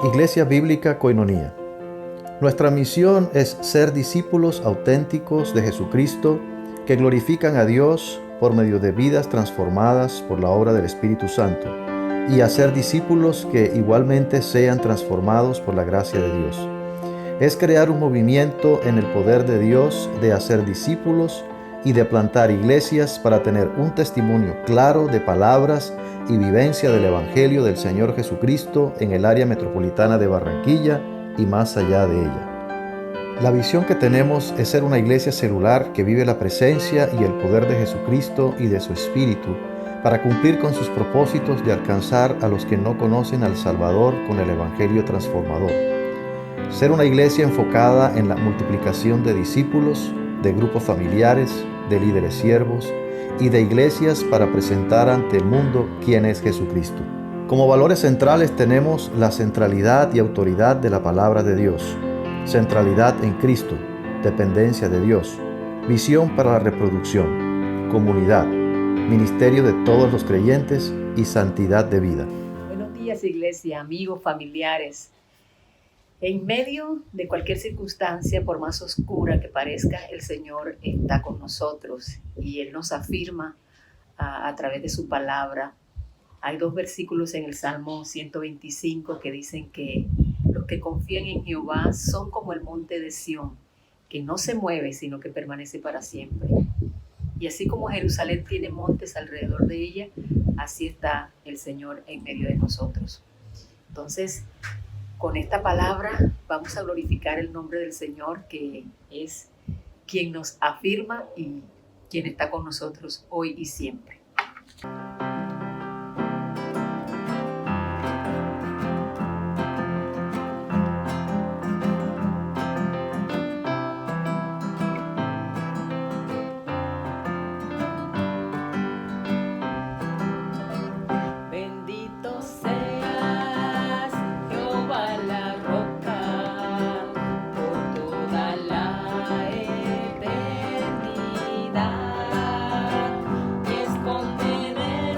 Iglesia Bíblica Koinonía. Nuestra misión es ser discípulos auténticos de Jesucristo que glorifican a Dios por medio de vidas transformadas por la obra del Espíritu Santo y hacer discípulos que igualmente sean transformados por la gracia de Dios. Es crear un movimiento en el poder de Dios de hacer discípulos y de plantar iglesias para tener un testimonio claro de palabras y vivencia del Evangelio del Señor Jesucristo en el área metropolitana de Barranquilla y más allá de ella. La visión que tenemos es ser una iglesia celular que vive la presencia y el poder de Jesucristo y de su Espíritu para cumplir con sus propósitos de alcanzar a los que no conocen al Salvador con el Evangelio transformador. Ser una iglesia enfocada en la multiplicación de discípulos, de grupos familiares, de líderes siervos y de iglesias para presentar ante el mundo quién es Jesucristo. Como valores centrales tenemos la centralidad y autoridad de la palabra de Dios, centralidad en Cristo, dependencia de Dios, visión para la reproducción, comunidad, ministerio de todos los creyentes y santidad de vida. Buenos días, iglesia, amigos, familiares. En medio de cualquier circunstancia, por más oscura que parezca, el Señor está con nosotros y Él nos afirma a través de su palabra. Hay 2 versículos en el Salmo 125 que dicen que los que confían en Jehová son como el monte de Sión, que no se mueve, sino que permanece para siempre. Y así como Jerusalén tiene montes alrededor de ella, así está el Señor en medio de nosotros. Entonces, con esta palabra vamos a glorificar el nombre del Señor, que es quien nos afirma y quien está con nosotros hoy y siempre. Bendito seas, Jehová la roca, por toda la eternidad, y esconden en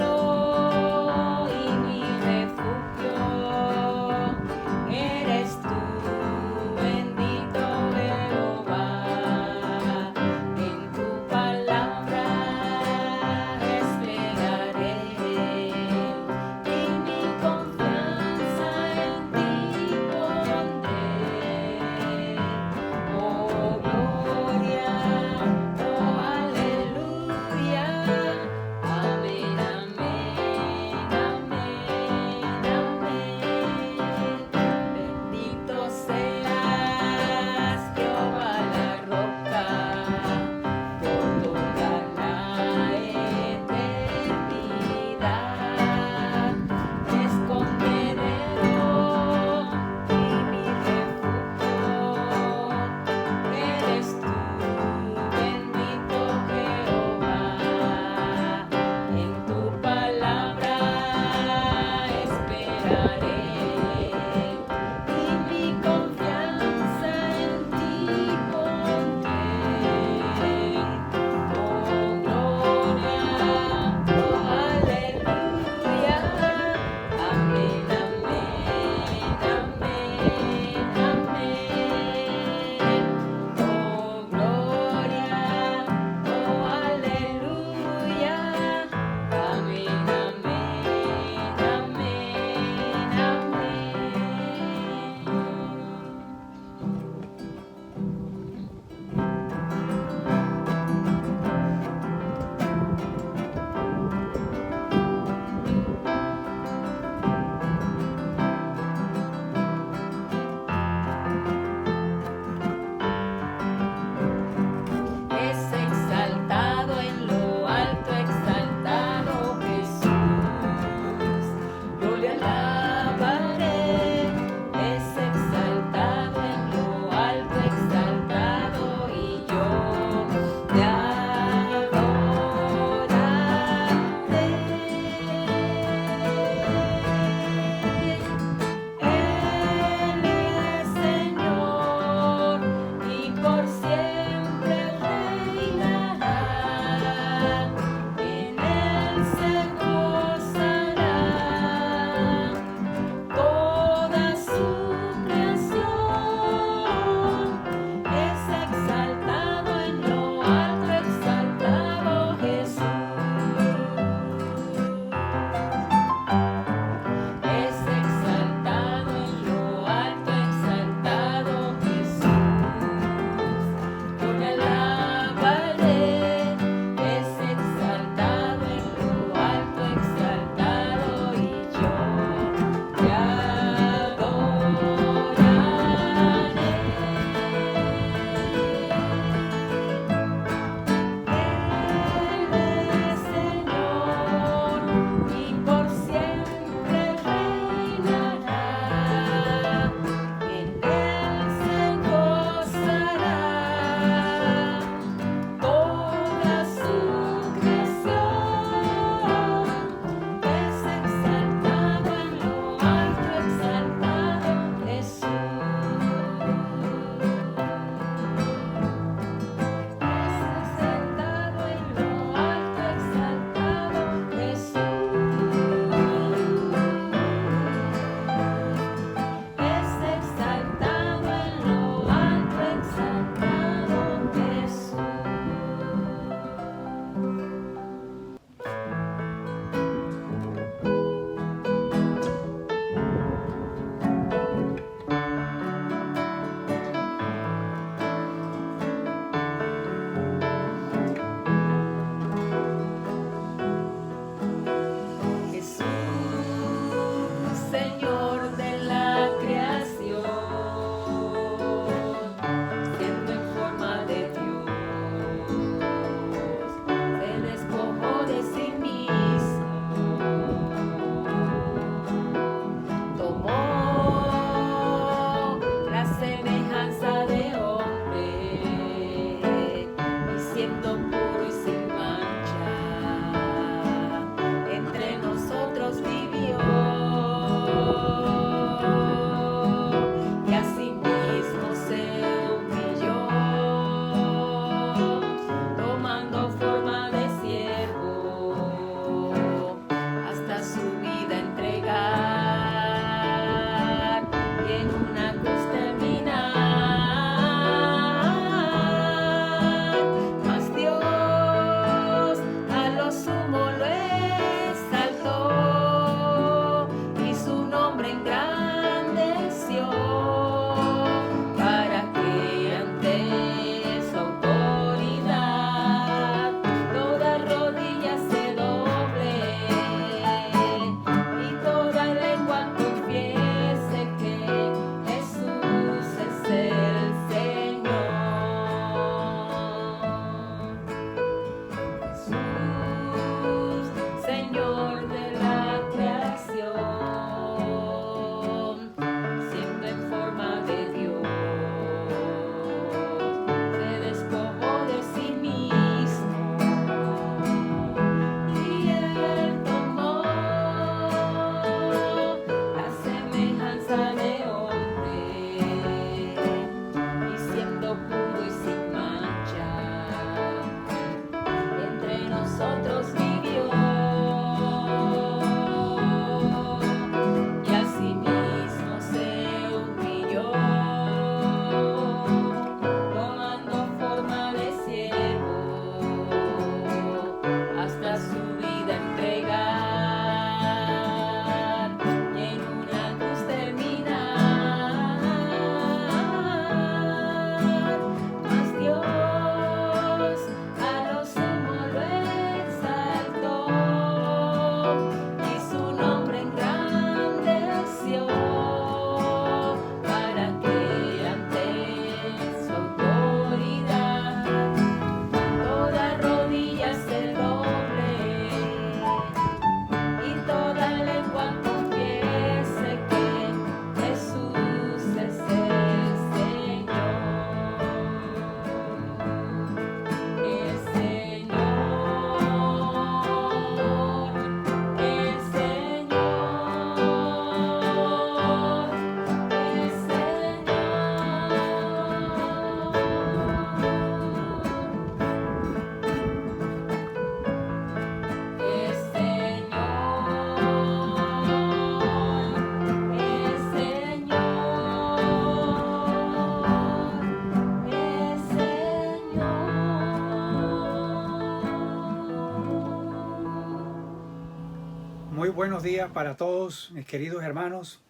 Muy buenos días para todos mis queridos hermanos,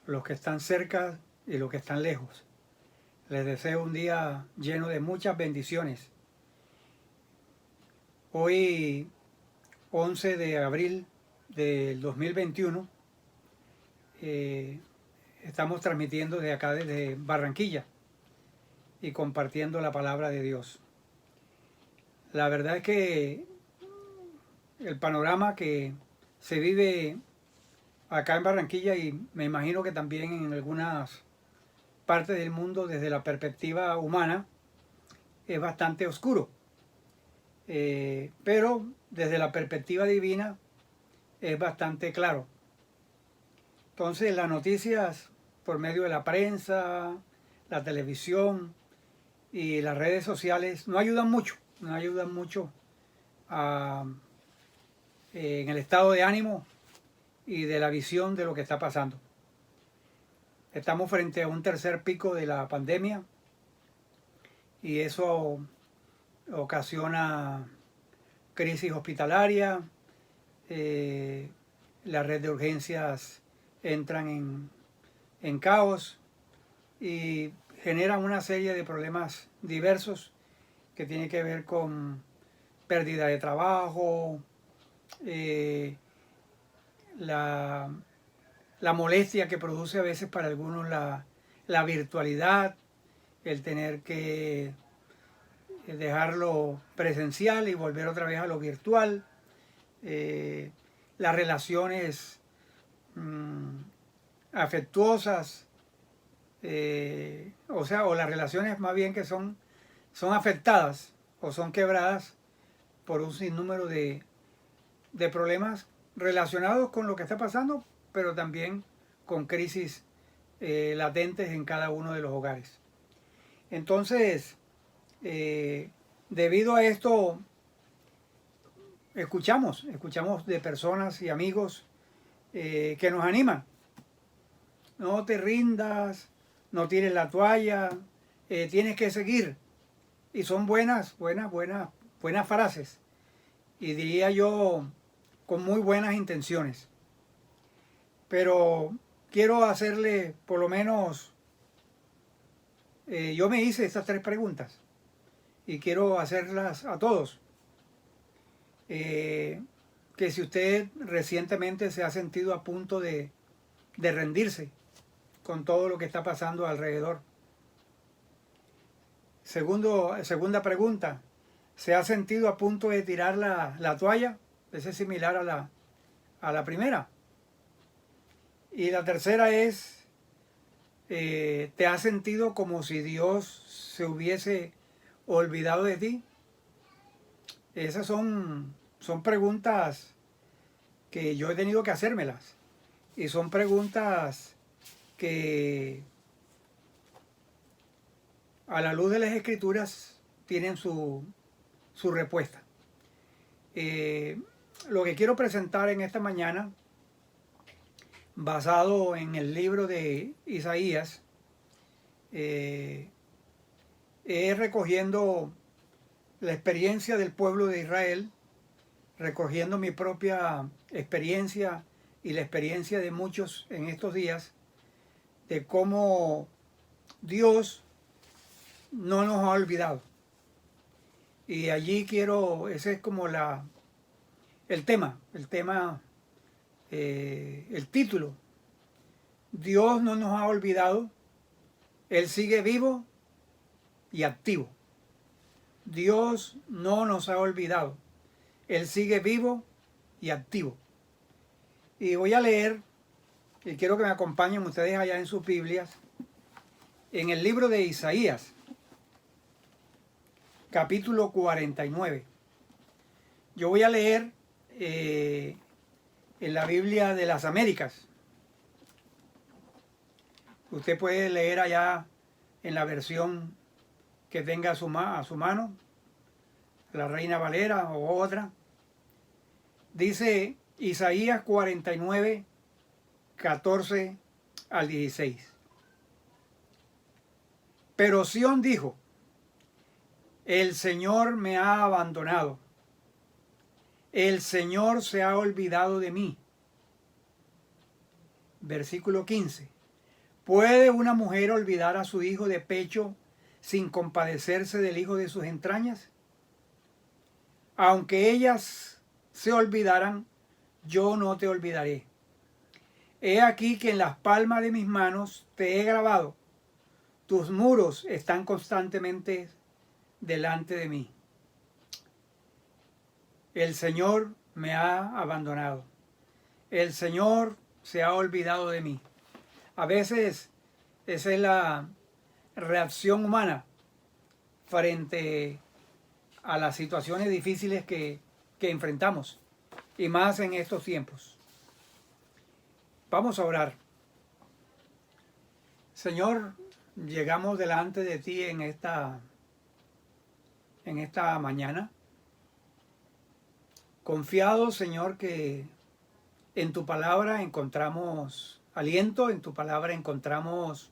los que están cerca y los que están lejos. Les deseo un día lleno de muchas bendiciones. Hoy, 11 de abril del 2021, estamos transmitiendo desde acá, desde Barranquilla, y compartiendo la palabra de Dios. La verdad es que el panorama que se vive acá en Barranquilla, y me imagino que también en algunas partes del mundo desde la perspectiva humana, es bastante oscuro. Pero desde la perspectiva divina es bastante claro. Entonces las noticias por medio de la prensa, la televisión y las redes sociales no ayudan mucho en el estado de ánimo y de la visión de lo que está pasando. Estamos frente a un tercer pico de la pandemia y eso ocasiona crisis hospitalaria, la red de urgencias entran en caos y generan una serie de problemas diversos que tienen que ver con pérdida de trabajo, la molestia que produce a veces para algunos la virtualidad, el tener que dejarlo presencial y volver otra vez a lo virtual, las relaciones afectuosas, o las relaciones más bien que son afectadas o son quebradas por un sinnúmero de problemas relacionados con lo que está pasando, pero también con crisis latentes en cada uno de los hogares. Entonces, debido a esto, escuchamos de personas y amigos que nos animan. No te rindas, no tires la toalla, tienes que seguir. Y son buenas frases. Y diría yo, con muy buenas intenciones. Pero quiero hacerle por lo menos, yo me hice estas 3 preguntas y quiero hacerlas a todos. Que si usted recientemente se ha sentido a punto de rendirse con todo lo que está pasando alrededor. Segunda pregunta, ¿se ha sentido a punto de tirar la toalla? Esa es similar a la primera. Y la tercera es, ¿te has sentido como si Dios se hubiese olvidado de ti? Esas son preguntas que yo he tenido que hacérmelas. Y son preguntas que a la luz de las Escrituras tienen su respuesta. Lo que quiero presentar en esta mañana, basado en el libro de Isaías, es recogiendo la experiencia del pueblo de Israel, recogiendo mi propia experiencia y la experiencia de muchos en estos días, de cómo Dios no nos ha olvidado. Y allí ese es como el tema, el título. Dios no nos ha olvidado, Él sigue vivo y activo. Dios no nos ha olvidado, Él sigue vivo y activo. Y voy a leer, y quiero que me acompañen ustedes allá en sus Biblias, en el libro de Isaías, capítulo 49. Yo voy a leer en la Biblia de las Américas. Usted puede leer allá en la versión que tenga a su mano, la Reina Valera o otra. Dice Isaías 49, 14 al 16. Pero Sión dijo, el Señor me ha abandonado. el Señor se ha olvidado de mí. Versículo 15. ¿Puede una mujer olvidar a su hijo de pecho sin compadecerse del hijo de sus entrañas? Aunque ellas se olvidaran, yo no te olvidaré. He aquí que en las palmas de mis manos te he grabado. Tus muros están constantemente delante de mí. El Señor me ha abandonado. El Señor se ha olvidado de mí. A veces esa es la reacción humana frente a las situaciones difíciles que enfrentamos, y más en estos tiempos. Vamos a orar. Señor, llegamos delante de ti en esta mañana, confiados, Señor, que en tu palabra encontramos aliento, en tu palabra encontramos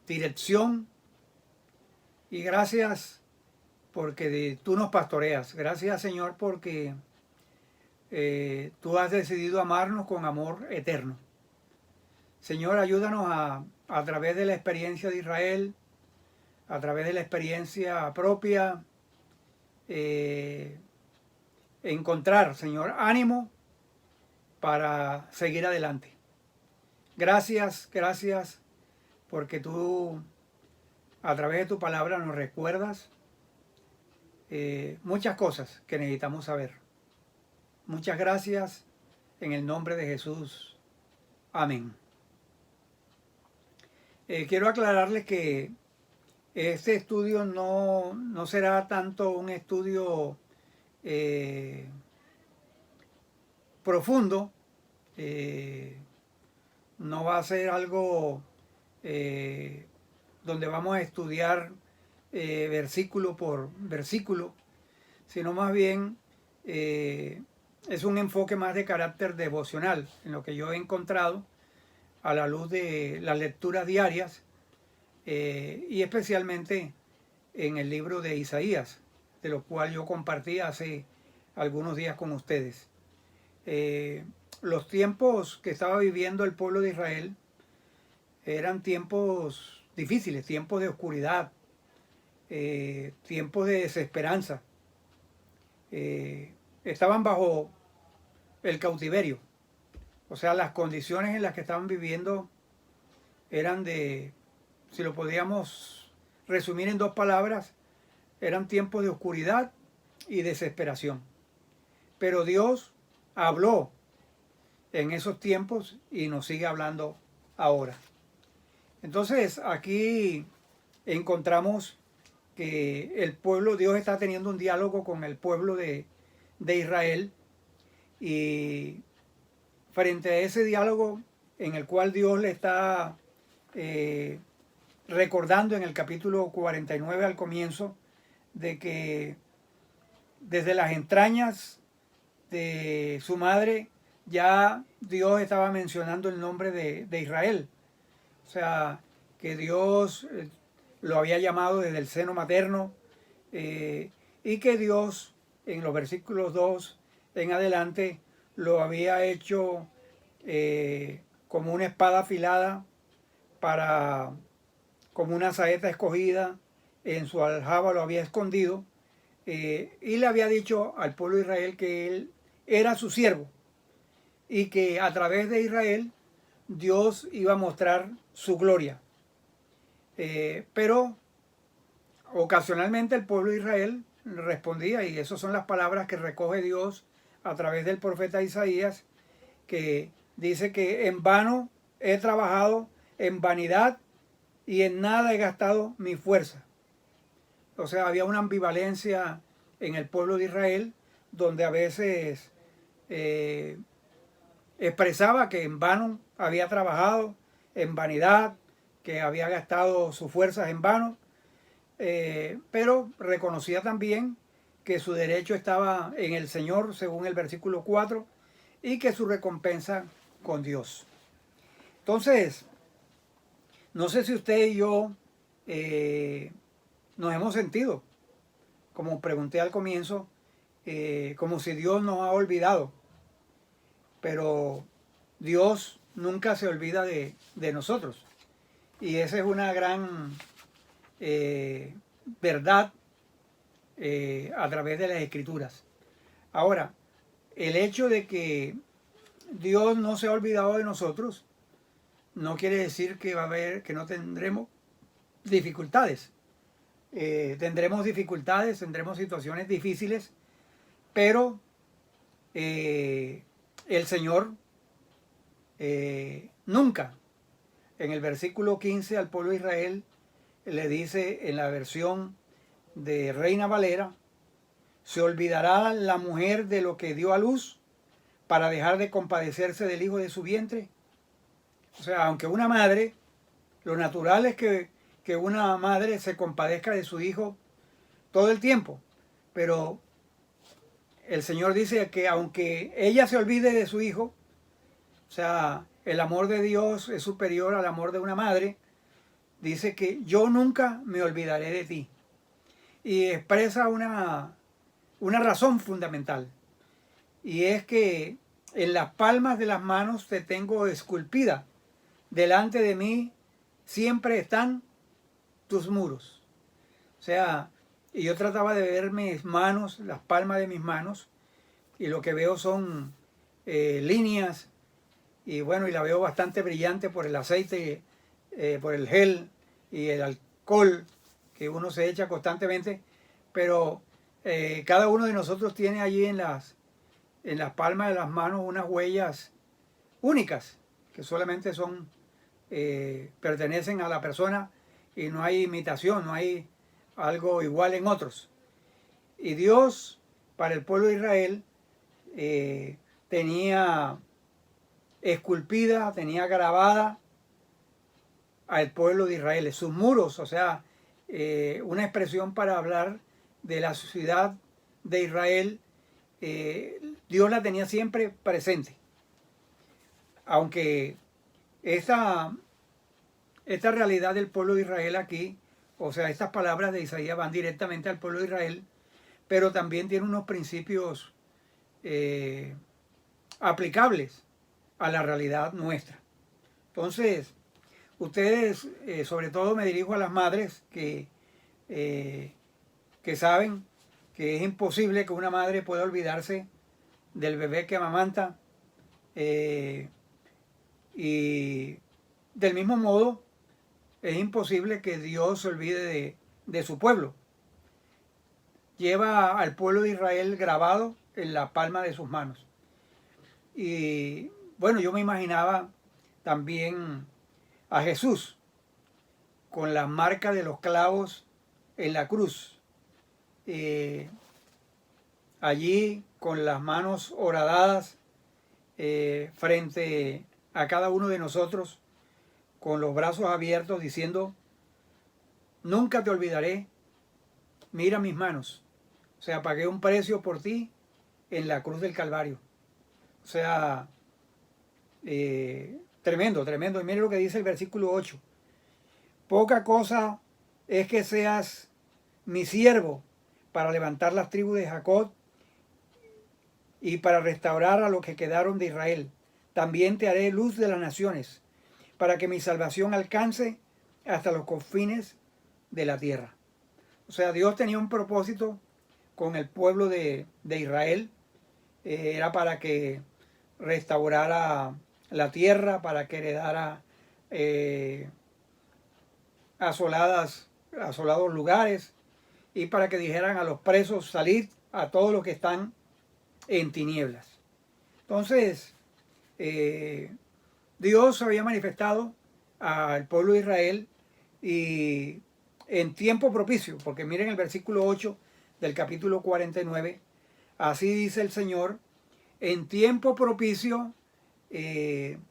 dirección, y gracias porque tú nos pastoreas. Gracias, Señor, porque tú has decidido amarnos con amor eterno. Señor, ayúdanos a través de la experiencia de Israel, a través de la experiencia propia, encontrar, Señor, ánimo para seguir adelante. Gracias, gracias, porque tú a través de tu palabra nos recuerdas muchas cosas que necesitamos saber. Muchas gracias en el nombre de Jesús. Amén. Quiero aclararles que este estudio no será tanto un estudio profundo, no va a ser algo donde vamos a estudiar versículo por versículo, sino más bien es un enfoque más de carácter devocional, en lo que yo he encontrado a la luz de las lecturas diarias, y especialmente en el libro de Isaías, de lo cual yo compartí hace algunos días con ustedes. Los tiempos que estaba viviendo el pueblo de Israel eran tiempos difíciles, tiempos de oscuridad, tiempos de desesperanza. Estaban bajo el cautiverio. O sea, las condiciones en las que estaban viviendo eran de, si lo podíamos resumir en dos palabras, eran tiempos de oscuridad y desesperación. Pero Dios habló en esos tiempos y nos sigue hablando ahora. Entonces aquí encontramos que el pueblo, Dios está teniendo un diálogo con el pueblo de Israel, y frente a ese diálogo en el cual Dios le está recordando en el capítulo 49 al comienzo de que desde las entrañas de su madre ya Dios estaba mencionando el nombre de Israel. O sea, que Dios lo había llamado desde el seno materno, y que Dios en los versículos 2 en adelante lo había hecho como una espada afilada, como una saeta escogida, en su aljaba lo había escondido, y le había dicho al pueblo de Israel que él era su siervo y que a través de Israel Dios iba a mostrar su gloria. Pero ocasionalmente el pueblo de Israel respondía, y esas son las palabras que recoge Dios a través del profeta Isaías, que dice que en vano he trabajado, en vanidad y en nada he gastado mi fuerza. O sea, había una ambivalencia en el pueblo de Israel, donde a veces expresaba que en vano había trabajado, en vanidad, que había gastado sus fuerzas en vano, pero reconocía también que su derecho estaba en el Señor, según el versículo 4, y que su recompensa con Dios. Entonces, no sé si usted y yo nos hemos sentido, como pregunté al comienzo, como si Dios nos ha olvidado. Pero Dios nunca se olvida de nosotros. Y esa es una gran verdad a través de las Escrituras. Ahora, el hecho de que Dios no se ha olvidado de nosotros no quiere decir que que no tendremos dificultades. Tendremos dificultades, tendremos situaciones difíciles, pero el Señor nunca, en el versículo 15 al pueblo de Israel, le dice en la versión de Reina Valera: se olvidará la mujer de lo que dio a luz para dejar de compadecerse del hijo de su vientre. O sea, aunque una madre, lo natural es que una madre se compadezca de su hijo todo el tiempo, pero el Señor dice que aunque ella se olvide de su hijo, o sea, el amor de Dios es superior al amor de una madre. Dice que yo nunca me olvidaré de ti. Y expresa una razón fundamental. Y es que en las palmas de las manos te tengo esculpida. Delante de mí siempre están tus muros. O sea, y yo trataba de ver mis manos, las palmas de mis manos, y lo que veo son líneas, y bueno, y la veo bastante brillante por el aceite, por el gel y el alcohol que uno se echa constantemente, pero cada uno de nosotros tiene allí en las palmas de las manos unas huellas únicas, que solamente son, pertenecen a la persona, y no hay imitación, no hay algo igual en otros. Y Dios, para el pueblo de Israel, tenía esculpida, tenía grabada al pueblo de Israel, sus muros, o sea, una expresión para hablar de la ciudad de Israel. Dios la tenía siempre presente. Aunque esta realidad del pueblo de Israel aquí, o sea, estas palabras de Isaías van directamente al pueblo de Israel, pero también tiene unos principios aplicables a la realidad nuestra. Entonces, ustedes, sobre todo me dirijo a las madres que saben que es imposible que una madre pueda olvidarse del bebé que amamanta, y del mismo modo es imposible que Dios se olvide de su pueblo. Lleva al pueblo de Israel grabado en la palma de sus manos. Y bueno, yo me imaginaba también a Jesús con la marca de los clavos en la cruz, allí con las manos horadadas frente a cada uno de nosotros, con los brazos abiertos, diciendo: nunca te olvidaré, mira mis manos. O sea, pagué un precio por ti en la cruz del Calvario. O sea, tremendo, tremendo. Y mire lo que dice el versículo 8. Poca cosa es que seas mi siervo para levantar las tribus de Jacob y para restaurar a los que quedaron de Israel. También te haré luz de las naciones, para que mi salvación alcance hasta los confines de la tierra. O sea, Dios tenía un propósito con el pueblo de Israel. Era para que restaurara la tierra, para que heredara asolados lugares, y para que dijeran a los presos: salid a todos los que están en tinieblas. Entonces, Dios había manifestado al pueblo de Israel, y en tiempo propicio, porque miren el versículo 8 del capítulo 49, así dice el Señor: en tiempo propicio, en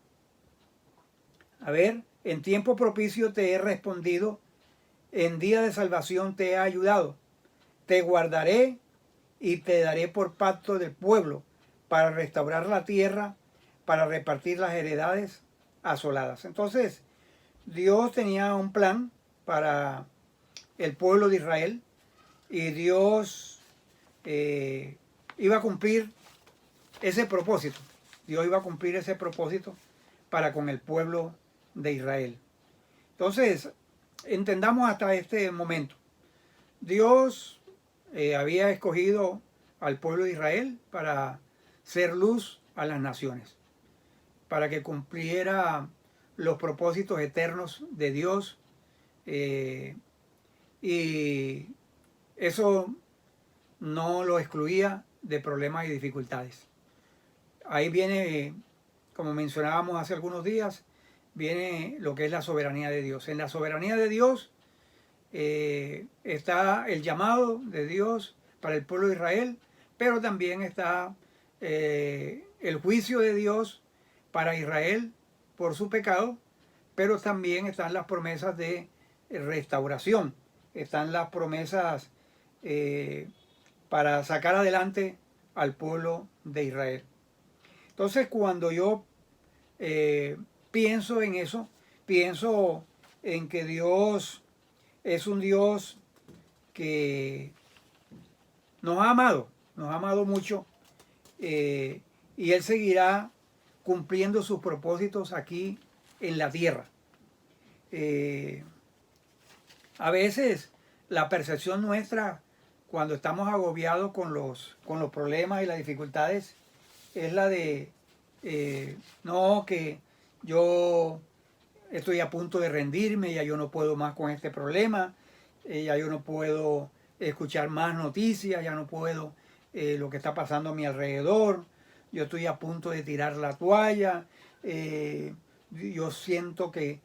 tiempo propicio te he respondido, en día de salvación te he ayudado, te guardaré y te daré por pacto del pueblo, para restaurar la tierra, para repartir las heredades asoladas. Entonces, Dios tenía un plan para el pueblo de Israel, y Dios iba a cumplir ese propósito. Dios iba a cumplir ese propósito para con el pueblo de Israel. Entonces, entendamos hasta este momento. Dios había escogido al pueblo de Israel para ser luz a las naciones, para que cumpliera los propósitos eternos de Dios. Y eso no lo excluía de problemas y dificultades. Ahí viene, como mencionábamos hace algunos días, viene lo que es la soberanía de Dios. En la soberanía de Dios está el llamado de Dios para el pueblo de Israel, pero también está el juicio de Dios para Israel por su pecado, pero también están las promesas de restauración, están las promesas para sacar adelante al pueblo de Israel. Entonces, cuando yo pienso en eso, pienso en que Dios es un Dios que nos ha amado mucho, y Él seguirá cumpliendo sus propósitos aquí en la tierra. A veces la percepción nuestra, cuando estamos agobiados con los problemas y las dificultades, es la de, no, que yo estoy a punto de rendirme, ya yo no puedo más con este problema, ya yo no puedo escuchar más noticias, ya no puedo lo que está pasando a mi alrededor, yo estoy a punto de tirar la toalla, yo siento que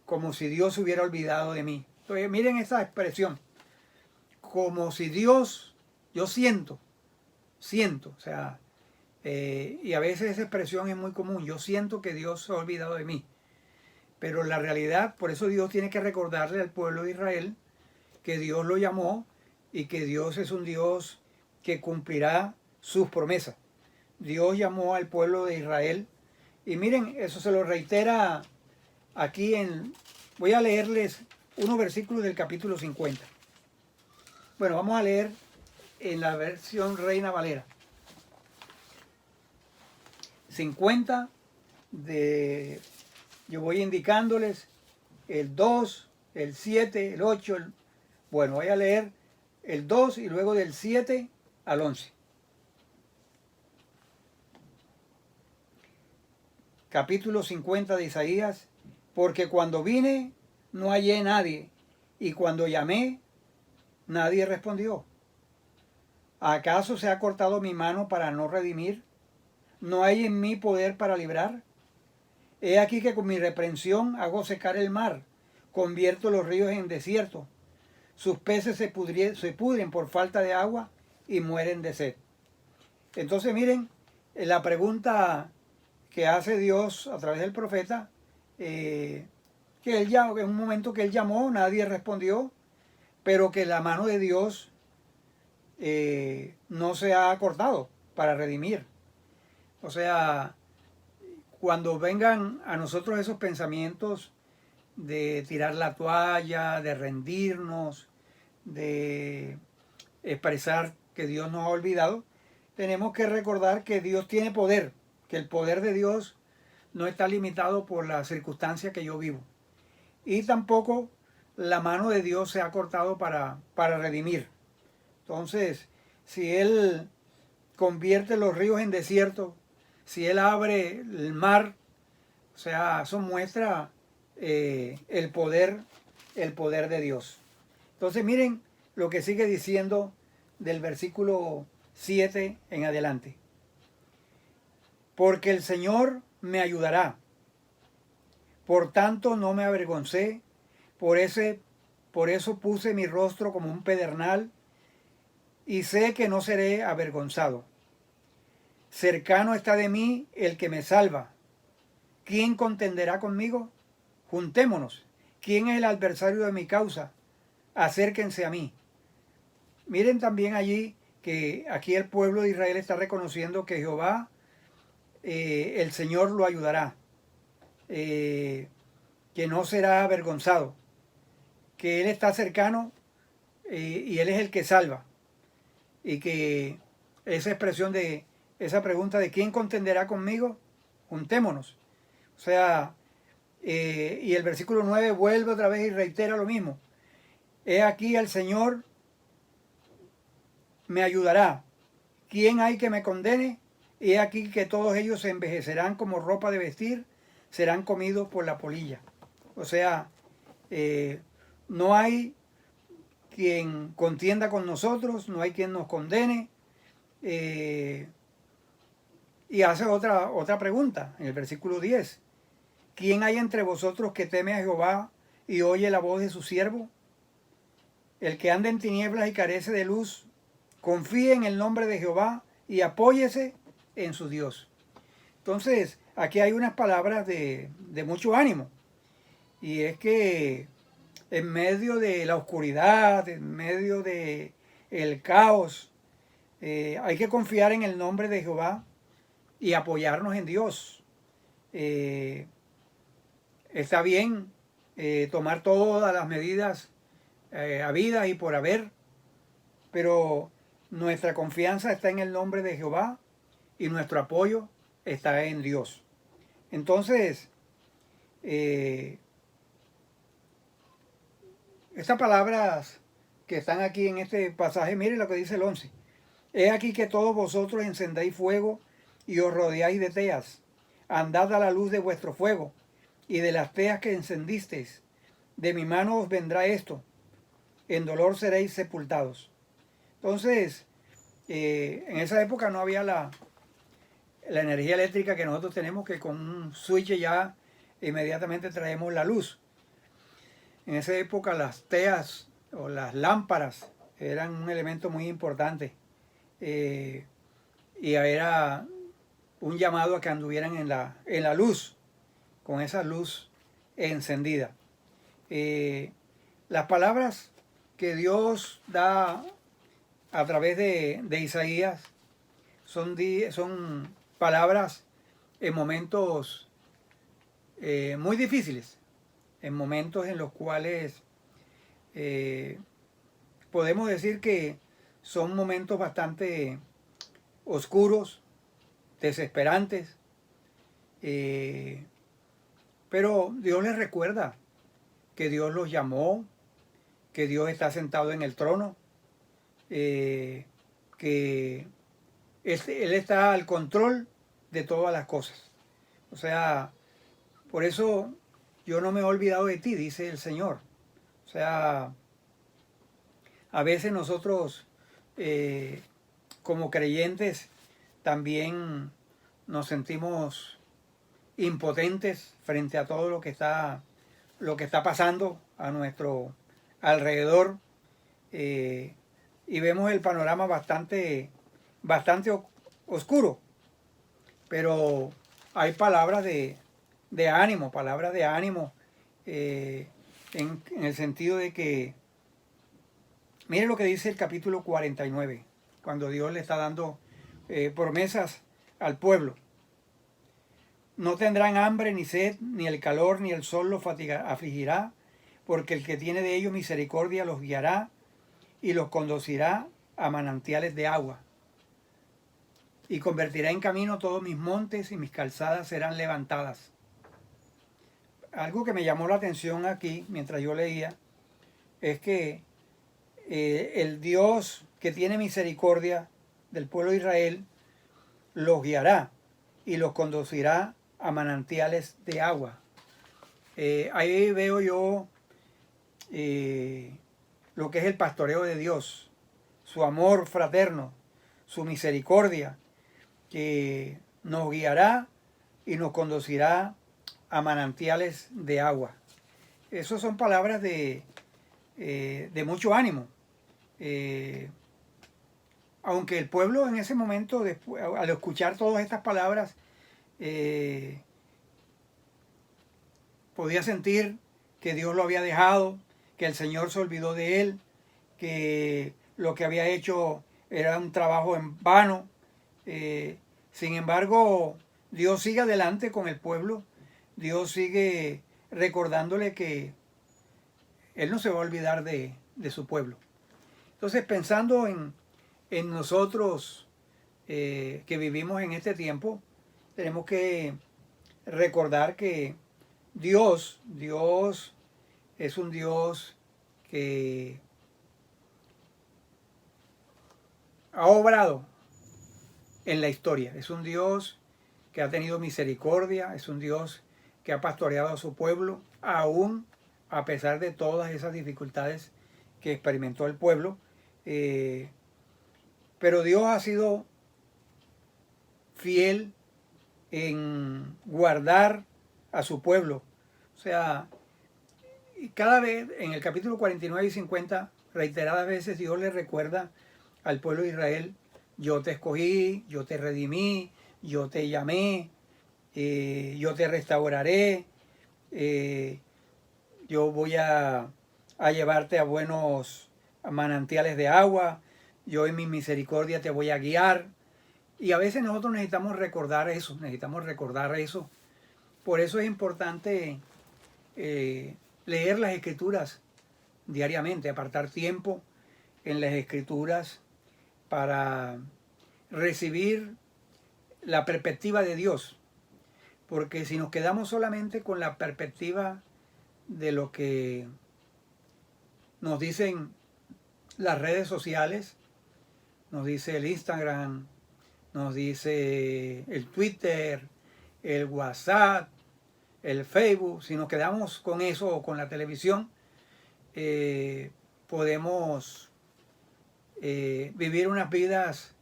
como si Dios se hubiera olvidado de mí. Entonces, miren esa expresión, como si Dios, yo siento, o sea, y a veces esa expresión es muy común, yo siento que Dios se ha olvidado de mí. Pero la realidad, por eso Dios tiene que recordarle al pueblo de Israel que Dios lo llamó y que Dios es un Dios que cumplirá sus promesas. Dios llamó al pueblo de Israel y miren, eso se lo reitera aquí voy a leerles unos versículos del capítulo 50. Bueno, vamos a leer en la versión Reina Valera. 50 yo voy indicándoles el 2, el 7, el 8, bueno, voy a leer el 2 y luego del 7 al 11. Capítulo 50 de Isaías, porque cuando vine no hallé nadie, y cuando llamé nadie respondió. ¿Acaso se ha cortado mi mano para no redimir? ¿No hay en mí poder para librar? He aquí que con mi reprensión hago secar el mar, convierto los ríos en desierto. Sus peces se pudren por falta de agua y mueren de sed. Entonces miren, la pregunta que hace Dios a través del profeta, que él ya, en un momento que él llamó, nadie respondió, pero que la mano de Dios no se ha cortado para redimir. O sea, cuando vengan a nosotros esos pensamientos de tirar la toalla, de rendirnos, de expresar que Dios nos ha olvidado, tenemos que recordar que Dios tiene poder, que el poder de Dios no está limitado por las circunstancias que yo vivo. Y tampoco la mano de Dios se ha cortado para redimir. Entonces, si Él convierte los ríos en desierto, si Él abre el mar, o sea, eso muestra el poder de Dios. Entonces miren lo que sigue diciendo del versículo 7 en adelante. Porque el Señor me ayudará, por tanto no me avergoncé, por eso puse mi rostro como un pedernal, y sé que no seré avergonzado. Cercano está de mí el que me salva. ¿Quién contenderá conmigo? Juntémonos. ¿Quién es el adversario de mi causa? Acérquense a mí. Miren también allí que aquí el pueblo de Israel está reconociendo que Jehová, el Señor lo ayudará, que no será avergonzado, que Él está cercano y Él es el que salva, y que esa expresión de esa pregunta de ¿quién contenderá conmigo? Juntémonos. O sea, y el versículo 9 vuelve otra vez y reitera lo mismo. He aquí el Señor me ayudará. ¿Quién hay que me condene? He aquí que todos ellos se envejecerán como ropa de vestir, serán comidos por la polilla. O sea, no hay quien contienda con nosotros, no hay quien nos condene. Y hace otra pregunta en el versículo 10. ¿Quién hay entre vosotros que teme a Jehová y oye la voz de su siervo? El que anda en tinieblas y carece de luz, confíe en el nombre de Jehová y apóyese en su Dios. Entonces, aquí hay unas palabras de mucho ánimo. Y es que en medio de la oscuridad, en medio de el caos, hay que confiar en el nombre de Jehová y apoyarnos en Dios. Está bien tomar todas las medidas habidas y por haber, pero nuestra confianza está en el nombre de Jehová y nuestro apoyo está en Dios. Entonces, estas palabras que están aquí en este pasaje, miren lo que dice el 11. He aquí que todos vosotros encendéis fuego y os rodeáis de teas. Andad a la luz de vuestro fuego y de las teas que encendisteis. De mi mano os vendrá esto. En dolor seréis sepultados. Entonces, en esa época no había la energía eléctrica que nosotros tenemos, que con un switch ya inmediatamente traemos la luz. En esa época las teas o las lámparas eran un elemento muy importante. Y era un llamado a que anduvieran en la luz, con esa luz encendida. Las palabras que Dios da a través de Isaías son palabras en momentos muy difíciles, en momentos en los cuales podemos decir que son momentos bastante oscuros, desesperantes, pero Dios les recuerda que Dios los llamó, que Dios está sentado en el trono, que Él está al control de todas las cosas. O sea, por eso yo no me he olvidado de ti, dice el Señor. O sea, a veces nosotros como creyentes también nos sentimos impotentes frente a todo lo que está pasando a nuestro alrededor, y vemos el panorama bastante oscuro, pero hay palabras de ánimo en el sentido de que miren lo que dice el capítulo 49, cuando Dios le está dando promesas al pueblo. No tendrán hambre ni sed, ni el calor ni el sol los afligirá, porque el que tiene de ellos misericordia los guiará y los conducirá a manantiales de agua. Y convertirá en camino todos mis montes y mis calzadas serán levantadas. Algo que me llamó la atención aquí, mientras yo leía, es que el Dios que tiene misericordia del pueblo de Israel los guiará y los conducirá a manantiales de agua. Ahí veo yo lo que es el pastoreo de Dios, su amor fraterno, su misericordia, que nos guiará y nos conducirá a manantiales de agua. Esas son palabras de mucho ánimo. Aunque el pueblo en ese momento, después, al escuchar todas estas palabras, podía sentir que Dios lo había dejado, que el Señor se olvidó de él, que lo que había hecho era un trabajo en vano. Sin embargo, Dios sigue adelante con el pueblo. Dios sigue recordándole que Él no se va a olvidar de su pueblo. Entonces, pensando en nosotros que vivimos en este tiempo, tenemos que recordar que Dios es un Dios que ha obrado en la historia. Es un Dios que ha tenido misericordia, es un Dios que ha pastoreado a su pueblo, aún a pesar de todas esas dificultades que experimentó el pueblo. Pero Dios ha sido fiel en guardar a su pueblo. O sea, cada vez en el capítulo 49 y 50, reiteradas veces Dios le recuerda al pueblo de Israel: yo te escogí, yo te redimí, yo te llamé, yo te restauraré, yo voy a llevarte a buenos manantiales de agua, yo en mi misericordia te voy a guiar. Y a veces nosotros necesitamos recordar eso. Por eso es importante leer las Escrituras diariamente, apartar tiempo en las Escrituras para recibir la perspectiva de Dios. Porque si nos quedamos solamente con la perspectiva de lo que nos dicen las redes sociales, nos dice el Instagram, nos dice el Twitter, el WhatsApp, el Facebook, si nos quedamos con eso o con la televisión, podemos vivir unas vidas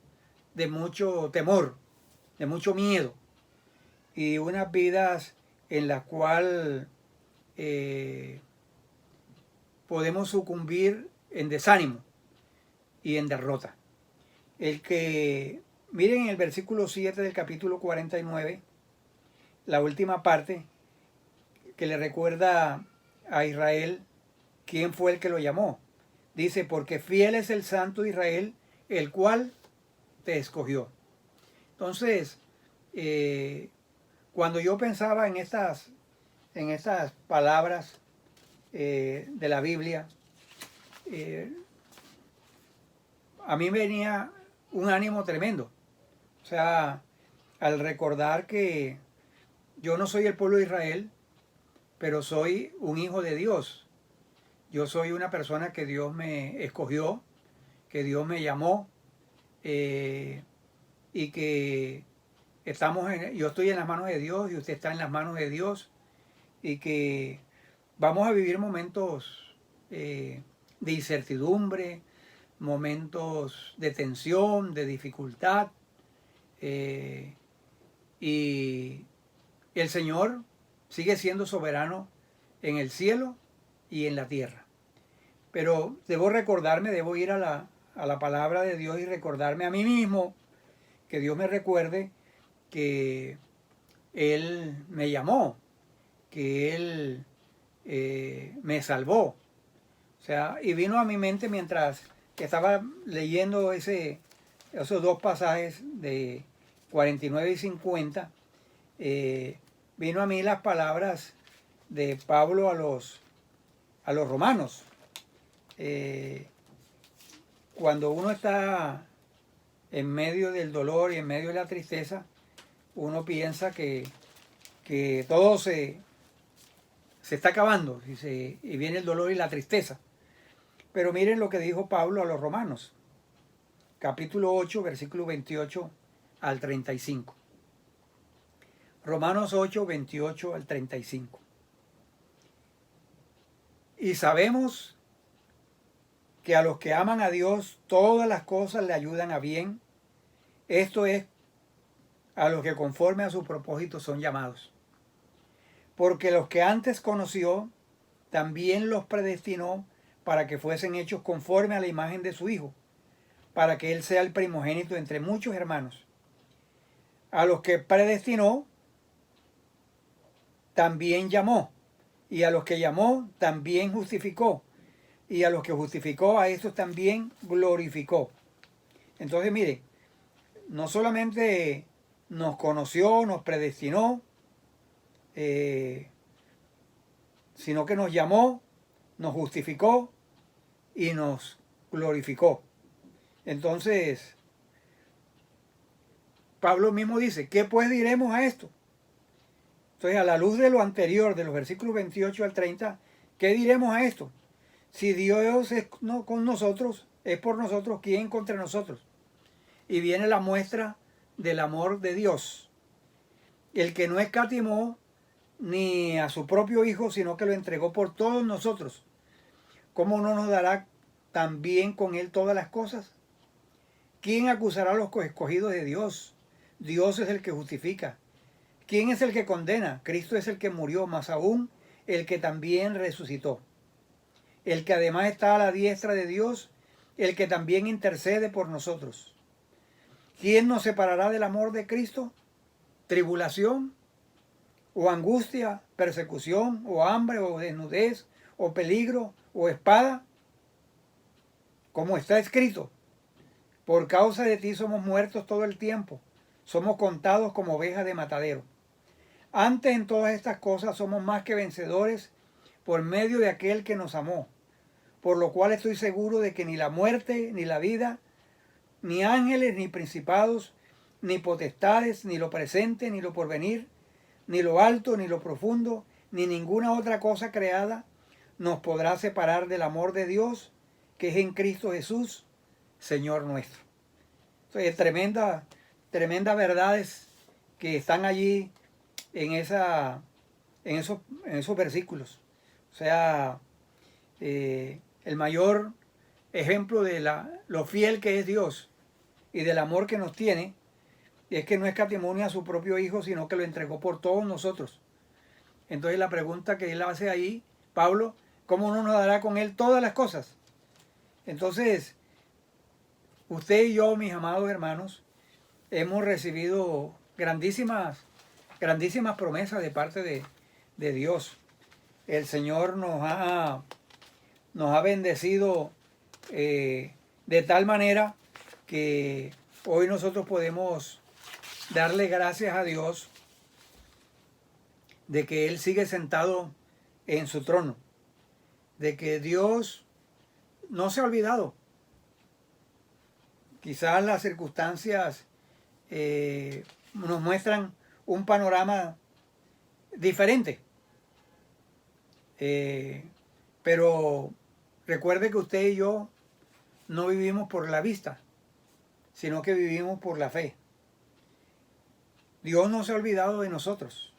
de mucho temor, de mucho miedo, y unas vidas en las cuales podemos sucumbir en desánimo y en derrota. Miren el versículo 7 del capítulo 49, la última parte, que le recuerda a Israel quién fue el que lo llamó. Dice: porque fiel es el Santo de Israel, el cual te escogió. Entonces, cuando yo pensaba en estas palabras de la Biblia, a mí venía un ánimo tremendo. O sea, al recordar que yo no soy el pueblo de Israel, pero soy un hijo de Dios. Yo soy una persona que Dios me escogió, que Dios me llamó, y que yo estoy en las manos de Dios y usted está en las manos de Dios, y que vamos a vivir momentos de incertidumbre, momentos de tensión, de dificultad, y el Señor sigue siendo soberano en el cielo y en la tierra. Pero debo ir a la palabra de Dios y recordarme a mí mismo, que Dios me recuerde que Él me llamó, que Él me salvó. O sea, y vino a mi mente mientras que estaba leyendo esos dos pasajes de 49 y 50, vino a mí las palabras de Pablo a los romanos. Cuando uno está en medio del dolor y en medio de la tristeza, uno piensa que todo se está acabando y viene el dolor y la tristeza. Pero miren lo que dijo Pablo a los romanos, capítulo 8, versículo 28 al 35. Romanos 8, 28 al 35. Y sabemos que a los que aman a Dios todas las cosas le ayudan a bien. Esto es, a los que conforme a su propósito son llamados. Porque los que antes conoció, también los predestinó para que fuesen hechos conforme a la imagen de su Hijo, para que Él sea el primogénito entre muchos hermanos. A los que predestinó, también llamó. Y a los que llamó, también justificó. Y a los que justificó, a estos también glorificó. Entonces, mire, no solamente nos conoció, nos predestinó, sino que nos llamó, nos justificó y nos glorificó. Entonces, Pablo mismo dice, ¿qué pues diremos a esto? Entonces, a la luz de lo anterior, de los versículos 28 al 30, ¿qué diremos a esto? Si Dios es con nosotros, es por nosotros, ¿quién contra nosotros? Y viene la muestra del amor de Dios. El que no escatimó ni a su propio Hijo, sino que lo entregó por todos nosotros. ¿Cómo no nos dará también con Él todas las cosas? ¿Quién acusará a los escogidos de Dios? Dios es el que justifica. ¿Quién es el que condena? Cristo es el que murió, más aún el que también resucitó. El que además está a la diestra de Dios, el que también intercede por nosotros. ¿Quién nos separará del amor de Cristo? ¿Tribulación? ¿O angustia? ¿Persecución? ¿O hambre? ¿O desnudez? ¿O peligro? ¿O espada? Como está escrito, por causa de ti somos muertos todo el tiempo, somos contados como ovejas de matadero. Antes en todas estas cosas somos más que vencedores por medio de aquel que nos amó, por lo cual estoy seguro de que ni la muerte, ni la vida, ni ángeles, ni principados, ni potestades, ni lo presente, ni lo porvenir, ni lo alto, ni lo profundo, ni ninguna otra cosa creada nos podrá separar del amor de Dios que es en Cristo Jesús, Señor nuestro. Entonces, tremendas verdades que están allí en esos versículos. O sea, el mayor ejemplo de lo fiel que es Dios y del amor que nos tiene es que no escatimó a su propio Hijo, sino que lo entregó por todos nosotros. Entonces la pregunta que él hace ahí, Pablo, ¿cómo no nos dará con Él todas las cosas? Entonces, usted y yo, mis amados hermanos, hemos recibido grandísimas promesas de parte de Dios. El Señor nos ha bendecido de tal manera que hoy nosotros podemos darle gracias a Dios de que Él sigue sentado en su trono, de que Dios no se ha olvidado. Quizás las circunstancias nos muestran un panorama diferente. Pero recuerde que usted y yo no vivimos por la vista, sino que vivimos por la fe. Dios no se ha olvidado de nosotros.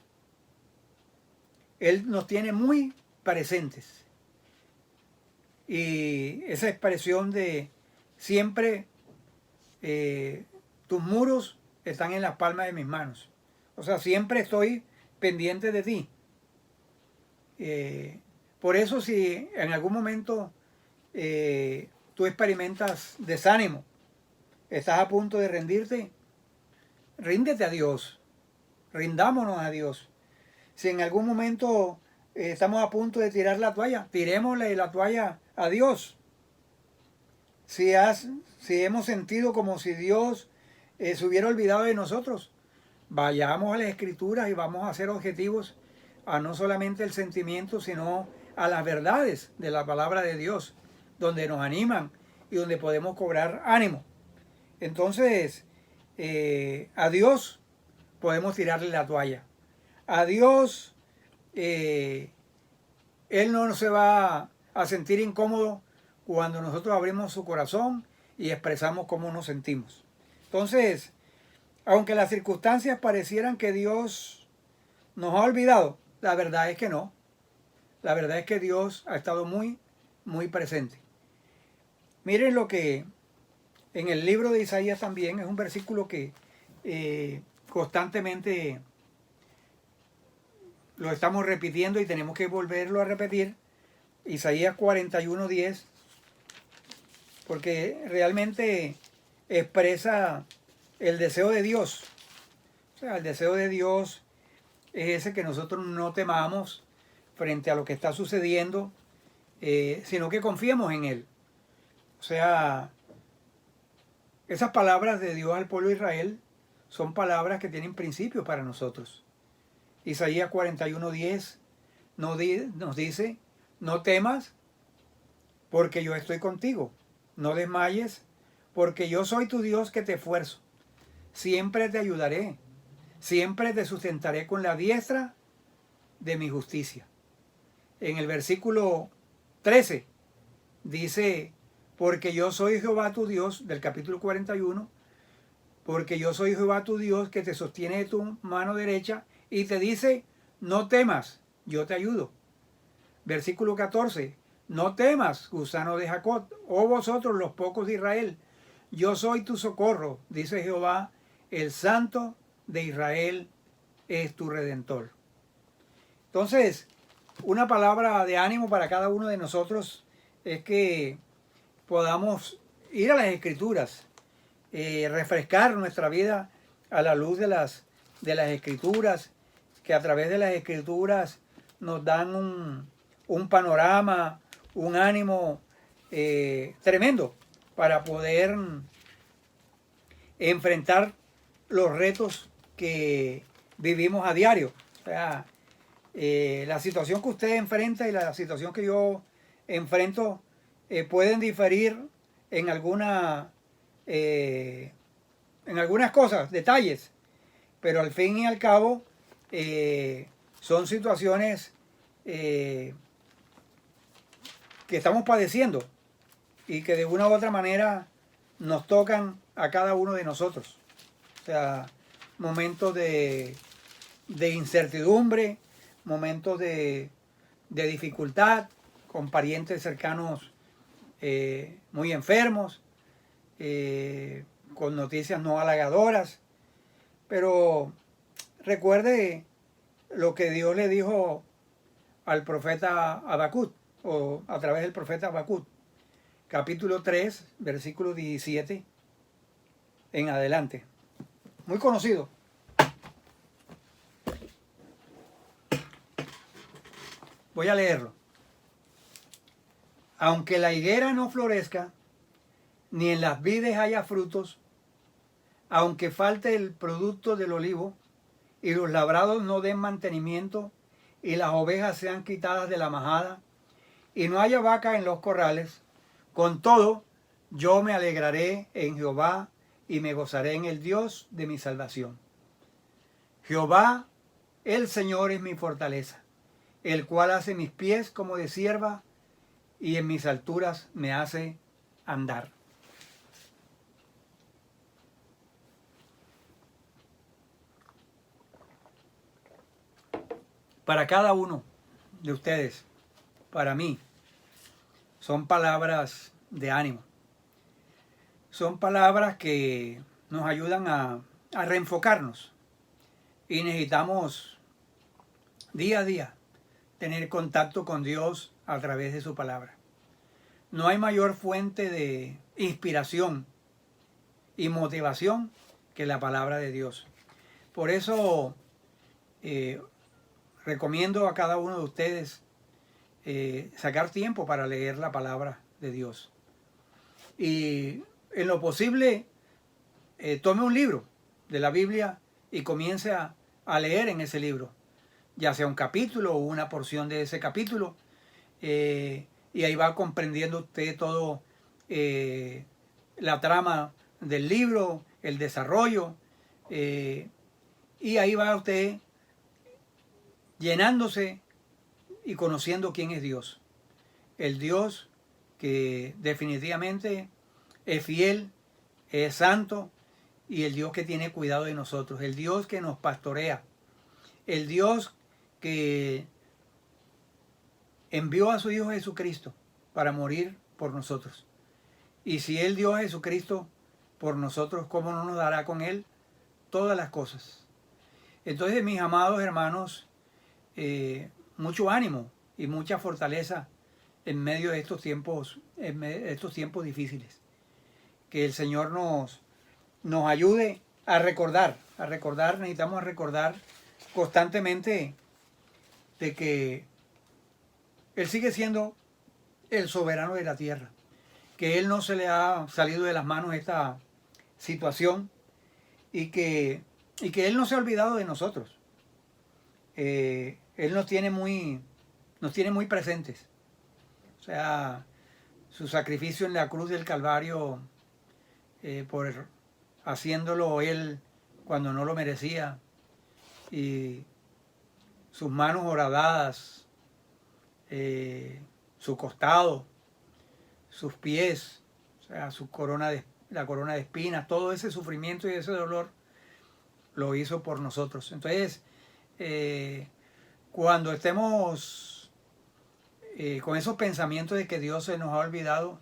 Él nos tiene muy presentes. Y esa expresión de siempre tus muros están en las palmas de mis manos. O sea, siempre estoy pendiente de ti. Por eso si en algún momento tú experimentas desánimo, estás a punto de rendirte, ríndete a Dios, rindámonos a Dios. Si en algún momento estamos a punto de tirar la toalla, tirémosle la toalla a Dios. Si hemos sentido como si Dios se hubiera olvidado de nosotros, vayamos a las Escrituras y vamos a ser objetivos a no solamente el sentimiento, sino a las verdades de la palabra de Dios, donde nos animan y donde podemos cobrar ánimo. Entonces, a Dios podemos tirarle la toalla. A Dios, Él no se va a sentir incómodo cuando nosotros abrimos su corazón y expresamos cómo nos sentimos. Entonces, aunque las circunstancias parecieran que Dios nos ha olvidado, la verdad es que no. La verdad es que Dios ha estado muy, muy presente. Miren lo que en el libro de Isaías también es un versículo que constantemente lo estamos repitiendo y tenemos que volverlo a repetir. Isaías 41:10, porque realmente expresa el deseo de Dios. O sea, el deseo de Dios es ese, que nosotros no temamos frente a lo que está sucediendo, sino que confiemos en Él. O sea, esas palabras de Dios al pueblo de Israel son palabras que tienen principios para nosotros. Isaías 41:10 nos dice: no temas, porque yo estoy contigo. No desmayes, porque yo soy tu Dios que te esfuerzo. siempre te ayudaré, siempre te sustentaré con la diestra de mi justicia. En el versículo 13 dice, porque yo soy Jehová tu Dios, del capítulo 41, porque yo soy Jehová tu Dios que te sostiene de tu mano derecha y te dice, no temas, yo te ayudo. Versículo 14, no temas, gusano de Jacob, oh vosotros los pocos de Israel, yo soy tu socorro, dice Jehová, el Santo de Israel es tu Redentor. Entonces, una palabra de ánimo para cada uno de nosotros es que podamos ir a las Escrituras, refrescar nuestra vida a la luz de las Escrituras, que a través de las Escrituras nos dan un panorama, un ánimo tremendo para poder enfrentar los retos que vivimos a diario. O sea, la situación que usted enfrenta y la situación que yo enfrento pueden diferir en algunas cosas, detalles, pero al fin y al cabo son situaciones que estamos padeciendo y que de una u otra manera nos tocan a cada uno de nosotros. O sea, momentos de incertidumbre, momentos de dificultad, con parientes cercanos muy enfermos, con noticias no halagadoras. Pero recuerde lo que Dios le dijo al profeta Habacuc, o a través del profeta Habacuc, capítulo 3, versículo 17 en adelante. Muy conocido. Voy a leerlo. Aunque la higuera no florezca, ni en las vides haya frutos, aunque falte el producto del olivo, y los labrados no den mantenimiento, y las ovejas sean quitadas de la majada, y no haya vaca en los corrales, con todo yo me alegraré en Jehová, y me gozaré en el Dios de mi salvación. Jehová, el Señor, es mi fortaleza, el cual hace mis pies como de cierva, y en mis alturas me hace andar. Para cada uno de ustedes, para mí, son palabras de ánimo. Son palabras que nos ayudan a reenfocarnos. Y necesitamos día a día tener contacto con Dios a través de su palabra. No hay mayor fuente de inspiración y motivación que la palabra de Dios. Por eso recomiendo a cada uno de ustedes sacar tiempo para leer la palabra de Dios. Y en lo posible, tome un libro de la Biblia y comience a leer en ese libro, ya sea un capítulo o una porción de ese capítulo, y ahí va comprendiendo usted todo la trama del libro, el desarrollo, y ahí va usted llenándose y conociendo quién es Dios. El Dios que definitivamente es fiel, es santo, y el Dios que tiene cuidado de nosotros, el Dios que nos pastorea, el Dios que envió a su Hijo Jesucristo para morir por nosotros. Y si Él dio a Jesucristo por nosotros, ¿cómo no nos dará con Él todas las cosas? Entonces, mis amados hermanos, mucho ánimo y mucha fortaleza en medio de estos tiempos difíciles. Que el Señor nos ayude a recordar, necesitamos recordar constantemente de que Él sigue siendo el soberano de la tierra, que Él no se le ha salido de las manos esta situación y que Él no se ha olvidado de nosotros. Él nos tiene muy presentes. O sea, su sacrificio en la cruz del Calvario, por haciéndolo Él cuando no lo merecía, y sus manos horadadas, su costado, sus pies, o sea, la corona de espinas, todo ese sufrimiento y ese dolor lo hizo por nosotros. Entonces, cuando estemos con esos pensamientos de que Dios se nos ha olvidado,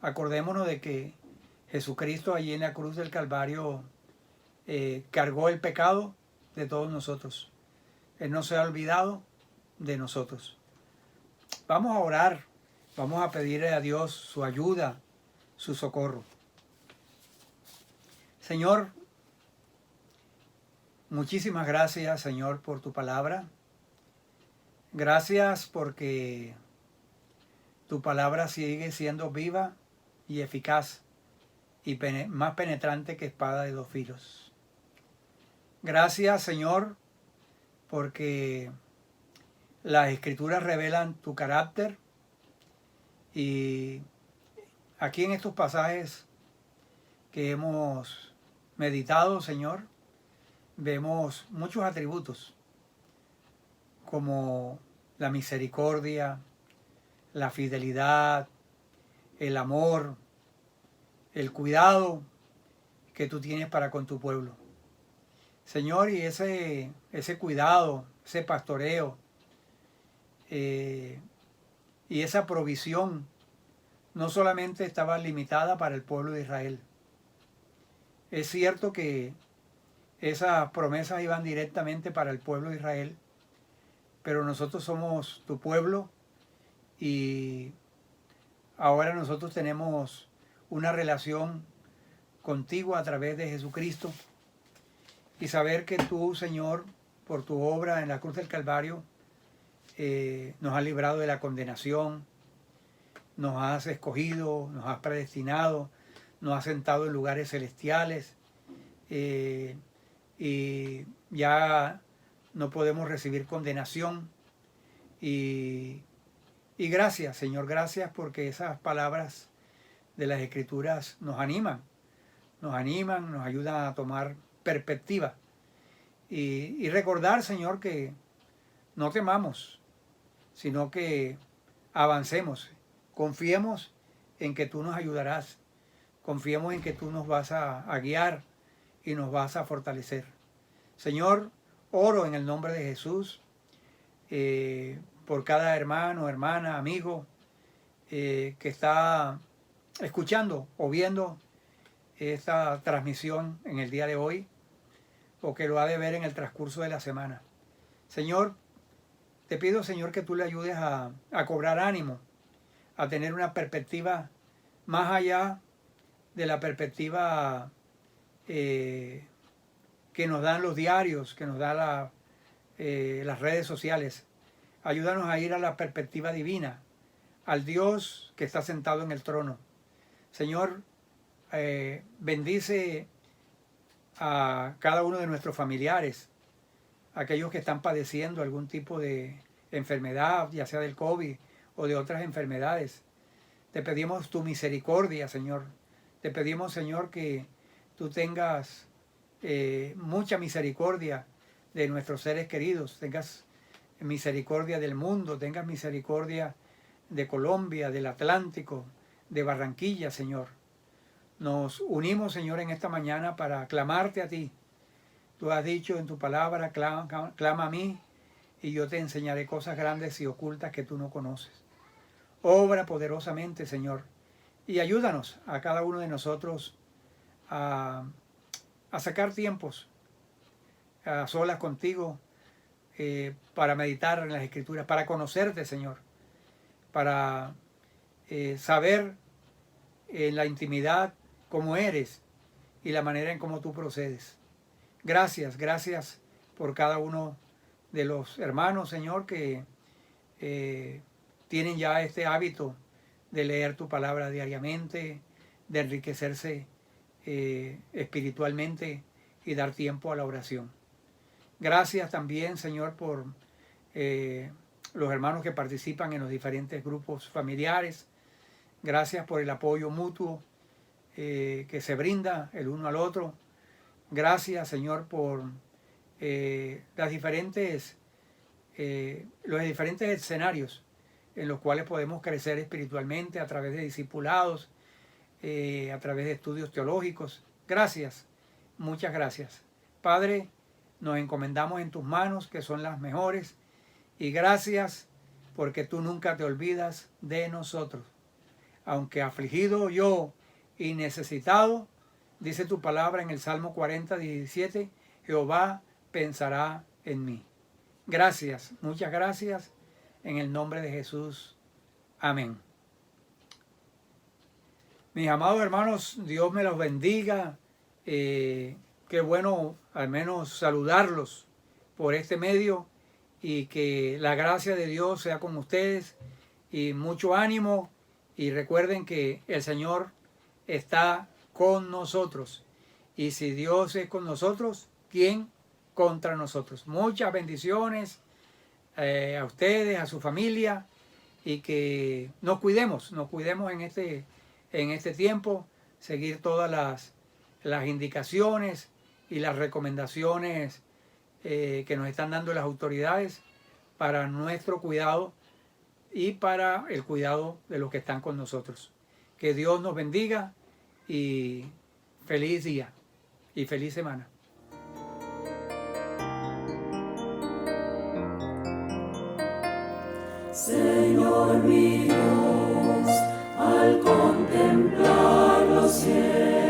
acordémonos de que Jesucristo allí en la cruz del Calvario cargó el pecado de todos nosotros. Él no se ha olvidado de nosotros. Vamos a orar, vamos a pedirle a Dios su ayuda, su socorro. Señor, muchísimas gracias, Señor, por tu palabra. Gracias porque tu palabra sigue siendo viva y eficaz y más penetrante que espada de dos filos. Gracias, Señor, porque las Escrituras revelan tu carácter, y aquí en estos pasajes que hemos meditado, Señor, vemos muchos atributos como la misericordia, la fidelidad, el amor, el cuidado que tú tienes para con tu pueblo. Señor, y ese cuidado, ese pastoreo y esa provisión no solamente estaba limitada para el pueblo de Israel. Es cierto que esas promesas iban directamente para el pueblo de Israel, pero nosotros somos tu pueblo y ahora nosotros tenemos una relación contigo a través de Jesucristo, y saber que tú, Señor, por tu obra en la cruz del Calvario, nos has librado de la condenación, nos has escogido, nos has predestinado, nos has sentado en lugares celestiales, y ya no podemos recibir condenación. Y gracias, Señor, gracias porque esas palabras de las Escrituras nos animan, nos ayudan a tomar perspectiva y recordar, Señor, que no temamos, sino que avancemos, confiemos en que tú nos ayudarás, confiemos en que tú nos vas a guiar y nos vas a fortalecer. Señor, oro en el nombre de Jesús por cada hermano, hermana, amigo que está escuchando o viendo esta transmisión en el día de hoy, o que lo ha de ver en el transcurso de la semana. Señor, te pido, Señor, que tú le ayudes a cobrar ánimo, a tener una perspectiva más allá de la perspectiva que nos dan los diarios, que nos dan las redes sociales. Ayúdanos a ir a la perspectiva divina, al Dios que está sentado en el trono. Señor, bendice a cada uno de nuestros familiares, aquellos que están padeciendo algún tipo de enfermedad, ya sea del COVID o de otras enfermedades. Te pedimos tu misericordia, Señor. Te pedimos, Señor, que tú tengas mucha misericordia de nuestros seres queridos, tengas misericordia del mundo, tengas misericordia de Colombia, del Atlántico, de Barranquilla, Señor. Nos unimos, Señor, en esta mañana para clamarte a ti. Tú has dicho en tu palabra, clama a mí y yo te enseñaré cosas grandes y ocultas que tú no conoces. Obra poderosamente, Señor, y ayúdanos a cada uno de nosotros a sacar tiempos a solas contigo para meditar en las Escrituras, para conocerte, Señor, para saber en la intimidad cómo eres y la manera en cómo tú procedes. Gracias por cada uno de los hermanos, Señor, que tienen ya este hábito de leer tu palabra diariamente, de enriquecerse espiritualmente y dar tiempo a la oración. Gracias también, Señor, por los hermanos que participan en los diferentes grupos familiares. Gracias por el apoyo mutuo que se brinda el uno al otro, Gracias, Señor, por los diferentes escenarios en los cuales podemos crecer espiritualmente a través de discipulados, a través de estudios teológicos. Gracias, muchas gracias. Padre, nos encomendamos en tus manos, que son las mejores, y gracias porque tú nunca te olvidas de nosotros. Aunque afligido yo y necesitado, dice tu palabra en el Salmo 40, 17, Jehová pensará en mí. Gracias, muchas gracias, en el nombre de Jesús. Amén. Mis amados hermanos, Dios me los bendiga. Qué bueno al menos saludarlos por este medio y que la gracia de Dios sea con ustedes y mucho ánimo, y recuerden que el Señor está con nosotros, y si Dios es con nosotros, ¿quién contra nosotros? Muchas bendiciones a ustedes, a su familia, y que nos cuidemos en este tiempo, seguir todas las indicaciones y las recomendaciones que nos están dando las autoridades para nuestro cuidado y para el cuidado de los que están con nosotros. Que Dios nos bendiga y feliz día y feliz semana. Señor mi Dios, al contemplar los cielos,